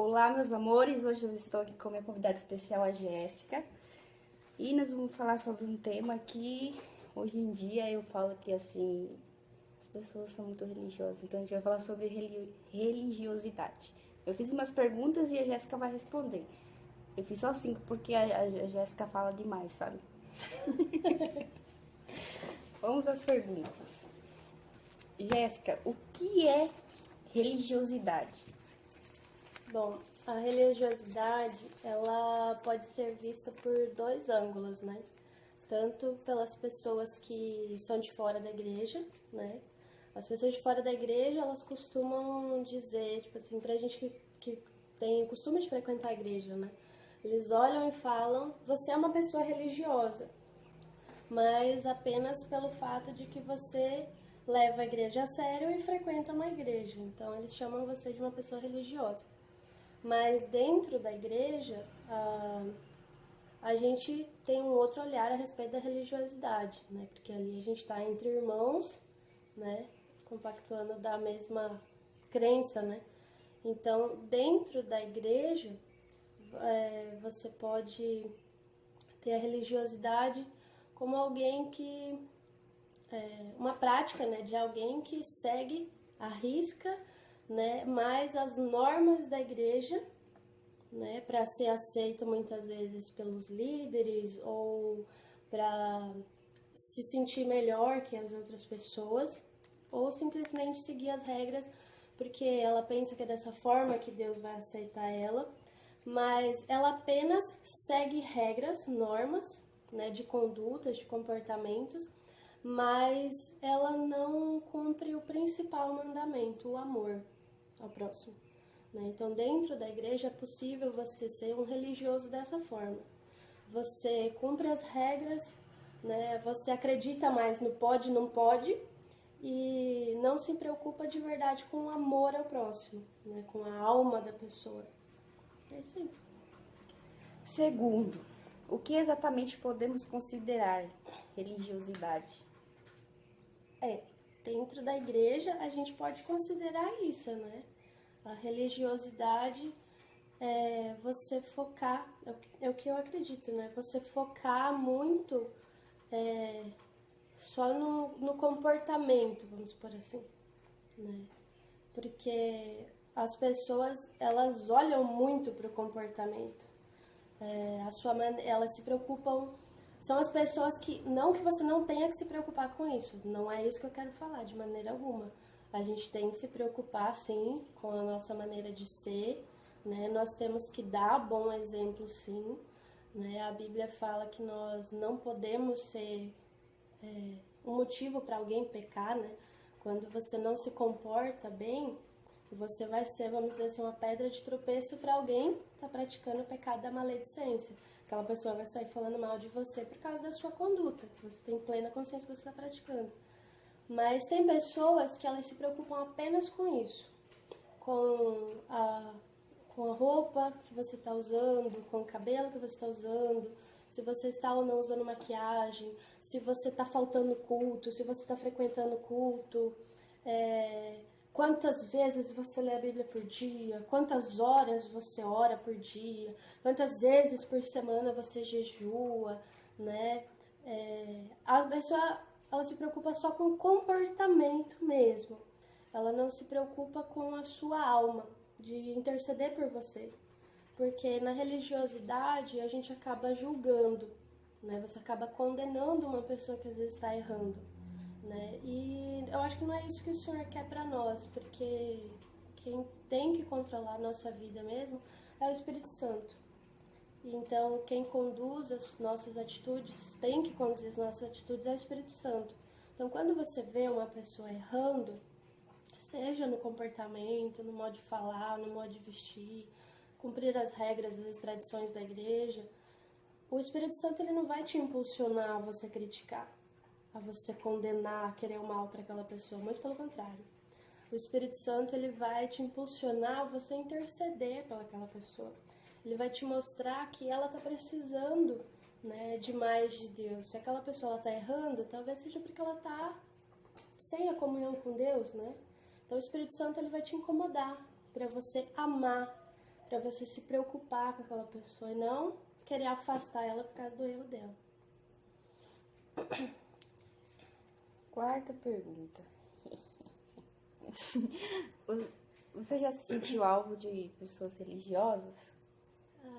Olá, meus amores. Hoje eu estou aqui com minha convidada especial, a Jéssica. E nós vamos falar sobre um tema que, hoje em dia, eu falo que, assim, as pessoas são muito religiosas. Então, a gente vai falar sobre religiosidade. Eu fiz umas perguntas e a Jéssica vai responder. Eu fiz só 5 porque a Jéssica fala demais, sabe? Vamos às perguntas. Jéssica, o que é religiosidade? Bom, a religiosidade, ela pode ser vista por dois ângulos, né? Tanto pelas pessoas que são de fora da igreja, né? As pessoas de fora da igreja, elas costumam dizer, tipo assim, pra gente que tem costume de frequentar a igreja, né? Eles olham e falam, você é uma pessoa religiosa, mas apenas pelo fato de que você leva a igreja a sério e frequenta uma igreja. Então, eles chamam você de uma pessoa religiosa. Mas dentro da igreja, a gente tem um outro olhar a respeito da religiosidade, né? Porque ali a gente está entre irmãos, né? Compactuando da mesma crença, né? Então, dentro da igreja, você pode ter a religiosidade como alguém que... uma prática, né? De alguém que segue à risca, né, mais as normas da igreja, né, para ser aceito muitas vezes pelos líderes ou para se sentir melhor que as outras pessoas, ou simplesmente seguir as regras porque ela pensa que é dessa forma que Deus vai aceitar ela, mas ela apenas segue regras, normas, né, de condutas, de comportamentos, mas ela não cumpre o principal mandamento, o amor ao próximo, né? Então, dentro da igreja é possível você ser um religioso dessa forma. Você cumpre as regras, né? Você acredita mais no pode, não pode e não se preocupa de verdade com o amor ao próximo, né? Com a alma da pessoa. É isso aí. Segundo, o que exatamente podemos considerar religiosidade? Dentro da igreja a gente pode considerar isso, né? A religiosidade é você focar, é o que eu acredito, né? Você focar muito só no comportamento, vamos por assim, né? Porque as pessoas, elas olham muito para o comportamento. Elas se preocupam. São as pessoas que, não que você não tenha que se preocupar com isso, não é isso que eu quero falar de maneira alguma. A gente tem que se preocupar sim com a nossa maneira de ser, né? Nós temos que dar bom exemplo sim, né? A Bíblia fala que nós não podemos ser um motivo para alguém pecar, né? Quando você não se comporta bem, você vai ser, vamos dizer assim, uma pedra de tropeço para alguém que está praticando o pecado da maledicência. Aquela pessoa vai sair falando mal de você por causa da sua conduta, que você tem plena consciência que você está praticando. Mas tem pessoas que elas se preocupam apenas com isso, com a roupa que você está usando, com o cabelo que você está usando, se você está ou não usando maquiagem, se você está faltando culto, se você está frequentando culto, quantas vezes você lê a Bíblia por dia, quantas horas você ora por dia, quantas vezes por semana você jejua, né? A pessoa, ela se preocupa só com o comportamento mesmo. Ela não se preocupa com a sua alma, de interceder por você. Porque na religiosidade a gente acaba julgando, né? Você acaba condenando uma pessoa que às vezes está errando, né? E eu acho que não é isso que o Senhor quer para nós, porque quem tem que controlar a nossa vida mesmo é o Espírito Santo. Então, quem conduz as nossas atitudes, tem que conduzir as nossas atitudes é o Espírito Santo. Então, quando você vê uma pessoa errando, seja no comportamento, no modo de falar, no modo de vestir, cumprir as regras, as tradições da igreja, o Espírito Santo ele não vai te impulsionar a você criticar, a você condenar, a querer o mal para aquela pessoa, muito pelo contrário. O Espírito Santo ele vai te impulsionar a você interceder pelaquela pessoa. Ele vai te mostrar que ela está precisando, né, de mais de Deus. Se aquela pessoa está errando, talvez seja porque ela está sem a comunhão com Deus, né? Então o Espírito Santo ele vai te incomodar para você amar, para você se preocupar com aquela pessoa e não querer afastar ela por causa do erro dela. Quarta pergunta. Você já se sentiu alvo de pessoas religiosas?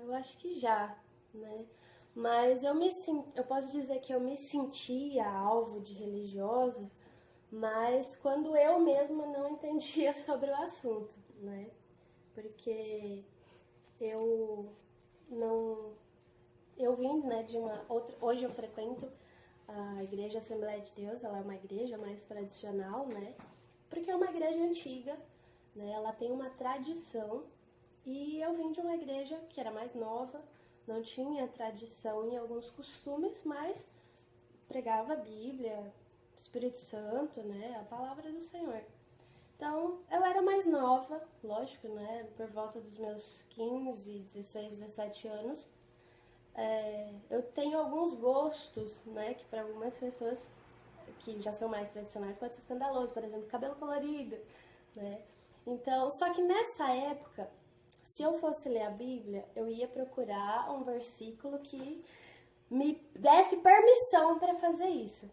Eu acho que já, né? Mas eu posso dizer que eu me sentia alvo de religiosos, mas quando eu mesma não entendia sobre o assunto, né? Porque eu vim, né, de uma outra, hoje eu frequento a Igreja Assembleia de Deus, ela é uma igreja mais tradicional, né? Porque é uma igreja antiga, né? Ela tem uma tradição, e eu vim de uma igreja que era mais nova, não tinha tradição em alguns costumes, mas pregava a Bíblia, Espírito Santo, né? A palavra do Senhor. Então, eu era mais nova, lógico, né? Por volta dos meus 15, 16, 17 anos. Eu tenho alguns gostos, né? Que para algumas pessoas que já são mais tradicionais pode ser escandaloso. Por exemplo, cabelo colorido, né? Então, só que nessa época, se eu fosse ler a Bíblia, eu ia procurar um versículo que me desse permissão para fazer isso.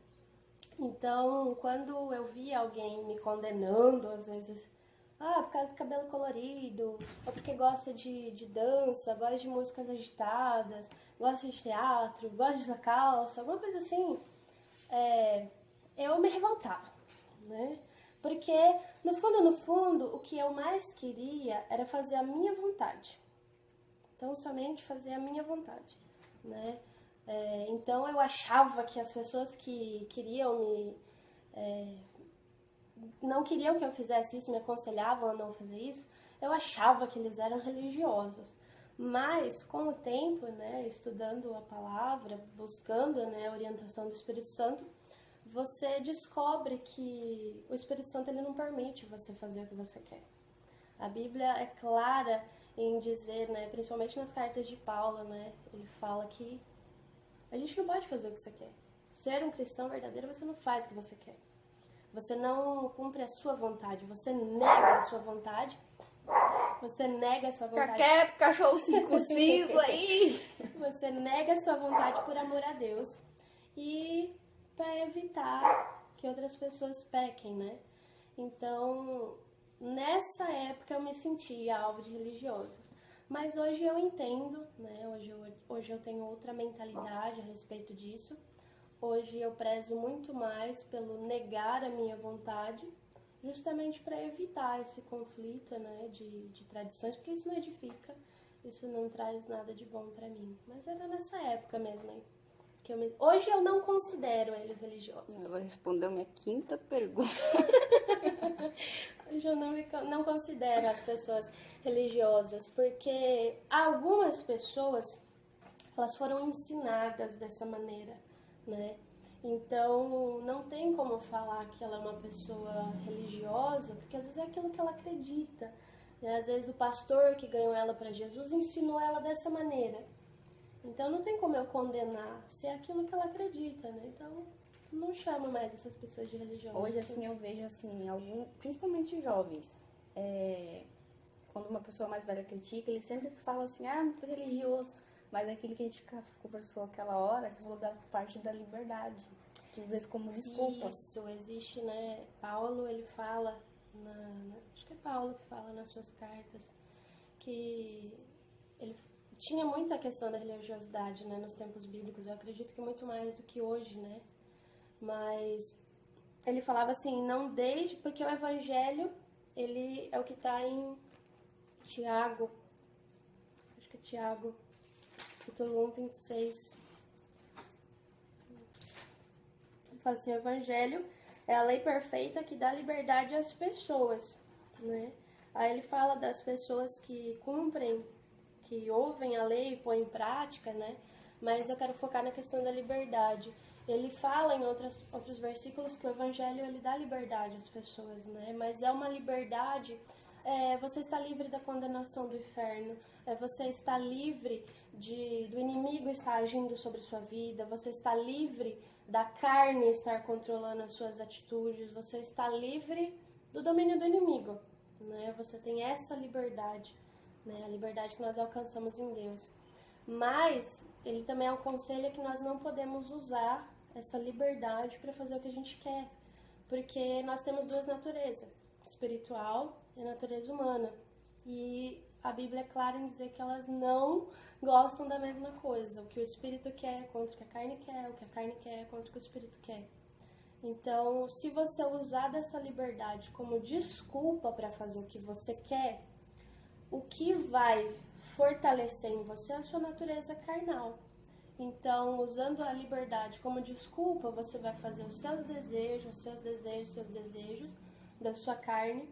Então, quando eu via alguém me condenando, às vezes, por causa do cabelo colorido, ou porque gosta de dança, gosta de músicas agitadas, gosta de teatro, gosta de usar calça, alguma coisa assim, eu me revoltava, né? Porque, no fundo, o que eu mais queria era fazer a minha vontade. Então, somente fazer a minha vontade, né? Então, eu achava que as pessoas que queriam não queriam que eu fizesse isso, me aconselhavam a não fazer isso, eu achava que eles eram religiosos. Mas, com o tempo, né, estudando a palavra, buscando, né, a orientação do Espírito Santo, você descobre que o Espírito Santo ele não permite você fazer o que você quer. A Bíblia é clara em dizer, né, principalmente nas cartas de Paulo, né, ele fala que a gente não pode fazer o que você quer. Ser um cristão verdadeiro, você não faz o que você quer. Você não cumpre a sua vontade, você nega a sua vontade. Você nega a sua vontade. Fica quieto, cachorro circunciso aí! Você nega a sua vontade por amor a Deus e para evitar que outras pessoas pequem, né? Então, nessa época eu me sentia alvo de religioso. Mas hoje eu entendo, né? Hoje eu tenho outra mentalidade a respeito disso. Hoje eu prezo muito mais pelo negar a minha vontade, justamente para evitar esse conflito, né, de tradições, porque isso não edifica, isso não traz nada de bom para mim. Mas era nessa época mesmo, hein? Hoje eu não considero eles religiosos. Ela respondeu minha quinta pergunta. Hoje eu não considero as pessoas religiosas, porque algumas pessoas, elas foram ensinadas dessa maneira, né? Então, não tem como falar que ela é uma pessoa religiosa, porque às vezes é aquilo que ela acredita, né? Às vezes o pastor que ganhou ela para Jesus ensinou ela dessa maneira. Então, não tem como eu condenar se é aquilo que ela acredita, né? Então, não chamo mais essas pessoas de religiosas. Hoje, assim, eu vejo, assim, principalmente jovens, quando uma pessoa mais velha critica, ele sempre fala assim, muito religioso. Mas aquilo que a gente conversou aquela hora, você falou da parte da liberdade, que usa isso como desculpa. Isso, existe, né? Paulo, ele fala, acho que é Paulo que fala nas suas cartas, que ele tinha muito a questão da religiosidade, né, nos tempos bíblicos. Eu acredito que muito mais do que hoje, né? Mas ele falava assim, não deixe, porque o evangelho, ele é o que está em Tiago, acho que é Tiago, capítulo 1, 26. Fala assim, o evangelho é a lei perfeita que dá liberdade às pessoas, né? Aí ele fala das pessoas que cumprem, que ouvem a lei e põem em prática, né? Mas eu quero focar na questão da liberdade. Ele fala em outros versículos que o evangelho ele dá liberdade às pessoas, né? Mas é uma liberdade, você está livre da condenação do inferno, você está livre do inimigo estar agindo sobre sua vida, você está livre da carne estar controlando as suas atitudes, você está livre do domínio do inimigo, né? Você tem essa liberdade, né? A liberdade que nós alcançamos em Deus. Mas ele também aconselha que nós não podemos usar essa liberdade para fazer o que a gente quer, porque nós temos duas naturezas, espiritual e natureza humana. E a Bíblia é clara em dizer que elas não gostam da mesma coisa. O que o espírito quer é contra o que a carne quer, o que a carne quer é contra o que o espírito quer. Então, se você usar dessa liberdade como desculpa para fazer o que você quer, o que vai fortalecer em você é a sua natureza carnal. Então, usando a liberdade como desculpa, você vai fazer os seus desejos da sua carne.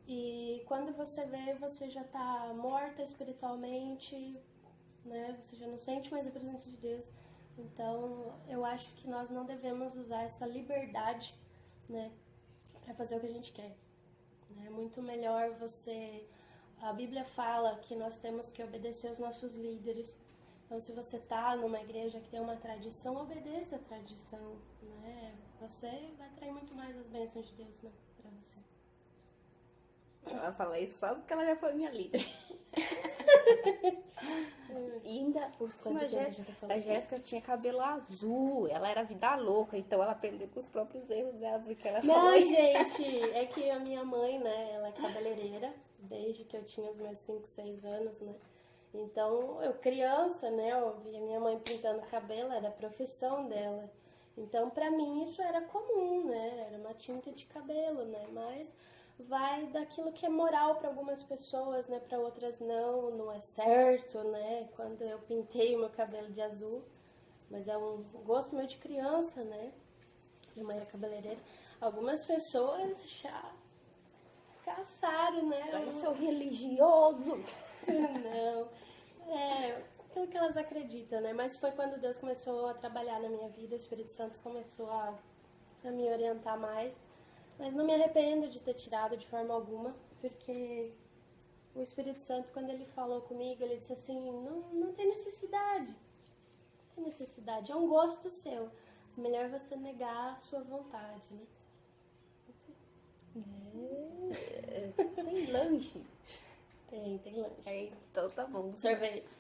E quando você vê, você já está morta espiritualmente, né? Você já não sente mais a presença de Deus. Então, eu acho que nós não devemos usar essa liberdade, né, para fazer o que a gente quer. É muito melhor você... A Bíblia fala que nós temos que obedecer aos nossos líderes. Então, se você está numa igreja que tem uma tradição, obedeça a tradição, né? Você vai atrair muito mais as bênçãos de Deus, né, para você. Ela fala isso só porque ela já foi minha líder. E ainda por cima, a Jéssica tinha cabelo azul, ela era vida louca, então ela aprendeu com os próprios erros dela, porque ela falou... Não, gente, é que a minha mãe, né, ela é cabeleireira, desde que eu tinha os meus 5, 6 anos, né. Então, eu criança, né, eu via minha mãe pintando cabelo, era a profissão dela. Então, pra mim, isso era comum, né, era uma tinta de cabelo, né, mas... vai daquilo que é moral para algumas pessoas, né? Para outras não é certo, né? Quando eu pintei o meu cabelo de azul, mas é um gosto meu de criança, né? Minha mãe era cabeleireira. Algumas pessoas já caçaram, né? Isso é religioso! Não, é aquilo que elas acreditam, né? Mas foi quando Deus começou a trabalhar na minha vida, o Espírito Santo começou a me orientar mais. Mas não me arrependo de ter tirado de forma alguma, porque o Espírito Santo, quando ele falou comigo, ele disse assim, não tem necessidade. Não tem necessidade, é um gosto seu. Melhor você negar a sua vontade, né? Tem lanche? Tem lanche. Então tá bom. Sorvete.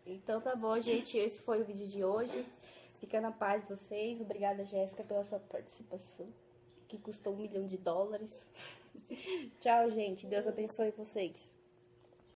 Então tá bom, gente. Esse foi o vídeo de hoje. Fica na paz de vocês. Obrigada, Jéssica, pela sua participação, que custou $1 milhão. Tchau, gente. Deus abençoe vocês.